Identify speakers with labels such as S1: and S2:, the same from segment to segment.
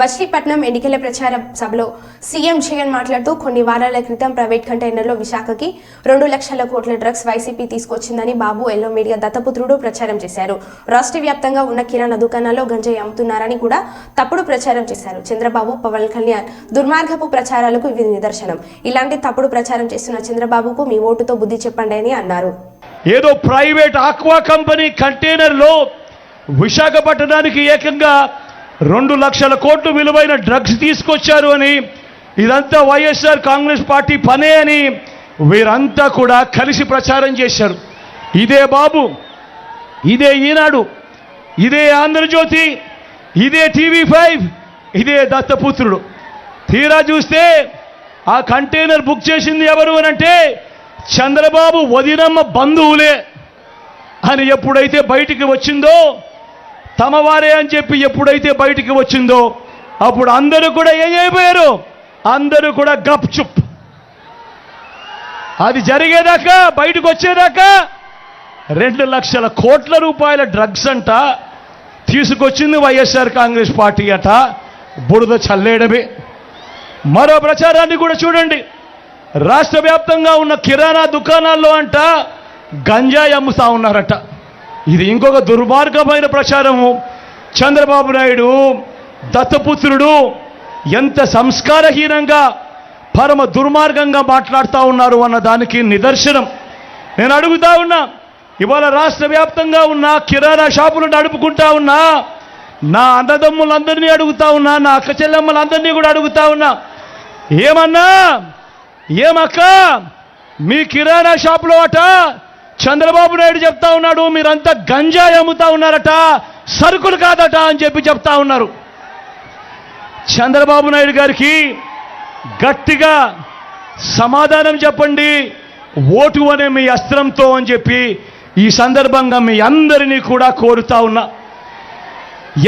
S1: మచిలీపట్నం ఎన్నికల ప్రచార సభలో సీఎం జగన్ మాట్లాడుతూ కొన్ని వారాల క్రితం ప్రైవేట్ కంటైనర్లో విశాఖకి 2 లక్షల కోట్ల డ్రగ్స్ వైసీపీ తీసుకొచ్చిందని బాబు ఎల్లో మీడియా దత్తపుత్రుడు ప్రచారం చేశారు. రాష్ట్ర వ్యాప్తంగా ఉన్న కిరాణా దుకాణాల్లో గంజాయి అమ్ముతున్నారని కూడా తప్పుడు ప్రచారం చేశారు. చంద్రబాబు, పవన్ కళ్యాణ్ దుర్మార్గపు ప్రచారాలకు ఇది నిదర్శనం. ఇలాంటి తప్పుడు ప్రచారం చేస్తున్న చంద్రబాబుకు మీ ఓటుతో బుద్ధి చెప్పండి అని అన్నారు.
S2: ఏదో ప్రైవేట్ ఆక్వా కంపెనీ కంటైనర్లో విశాఖపట్నానికి ఏకంగా 2 లక్షల కోట్లు విలువైన డ్రగ్స్ తీసుకొచ్చారు అని, ఇదంతా వైఎస్ఆర్ కాంగ్రెస్ పార్టీ పనే అని వీరంతా కూడా కలిసి ప్రచారం చేశారు. ఇదే బాబు, ఇదే ఈనాడు, ఇదే ఆంధ్రజ్యోతి, ఇదే టీవీ5, ఇదే దత్తపుత్రుడు. తీరా చూస్తే ఆ కంటైనర్ బుక్ చేసింది ఎవరు అనంటే చంద్రబాబు వదినమ్మ బంధువులే అని ఎప్పుడైతే బయటికి వచ్చిందో, తమవారే అని చెప్పి ఎప్పుడైతే బయటికి వచ్చిందో అప్పుడు అందరూ కూడా ఏమైపోయారు, అందరూ కూడా గప్ చుప్. అది జరిగేదాకా, బయటకు వచ్చేదాకా 2 లక్షల కోట్ల రూపాయల డ్రగ్స్ అంట తీసుకొచ్చింది వైఎస్ఆర్ కాంగ్రెస్ పార్టీ అట. బురద చల్లేయడమే. మరో ప్రచారాన్ని కూడా చూడండి. రాష్ట్ర వ్యాప్తంగా ఉన్న కిరాణా దుకాణాల్లో అంట గంజాయి అమ్ముతా ఉన్నారట. ఇది ఇంకొక దుర్మార్గమైన ప్రచారము. చంద్రబాబు నాయుడు, దత్తపుత్రుడు ఎంత సంస్కారహీనంగా, పరమ దుర్మార్గంగా మాట్లాడుతూ ఉన్నారు అన్న దానికి నిదర్శనం. నేను అడుగుతా ఉన్నా, ఇవాళ రాష్ట్ర వ్యాప్తంగా ఉన్న కిరాణా షాపులు నడుపుకుంటా ఉన్నా నా అన్నదమ్ములందరినీ అడుగుతా ఉన్నా, నా అక్క చెల్లెమ్మలందరినీ కూడా అడుగుతా ఉన్నా, ఏమక్క మీ కిరాణా షాపులో అట చంద్రబాబు నాయుడు చెప్తా ఉన్నాడు మీరంతా గంజాయి అమ్ముతా ఉన్నారట, సరుకులు కాదట అని చెప్పి చెప్తా ఉన్నారు. చంద్రబాబు నాయుడు గారికి గట్టిగా సమాధానం చెప్పండి, ఓటు అనే మీ అస్త్రంతో అని చెప్పి ఈ సందర్భంగా మీ అందరినీ కూడా కోరుతా ఉన్నా.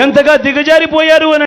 S2: ఎంతగా దిగజారిపోయారు అని